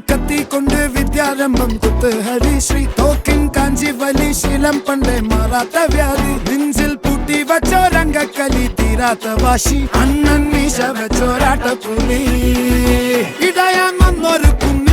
കത്തി കൊണ്ട് വിദ്യാരംഭം കുത്ത് ഹരിശ്രീ തോക്കിൻ കാഞ്ചി വലി ശീലം പണ്ടേ മാറാത്ത വ്യാധി നെഞ്ചിൽ പൂട്ടി വച്ചോരംഗക്കലി തീരാത്ത വാശി അണ്ണൻ മീശ വെച്ചോരാട്ട പുലി ഇടയാൻ വന്നൊരു കുന്നി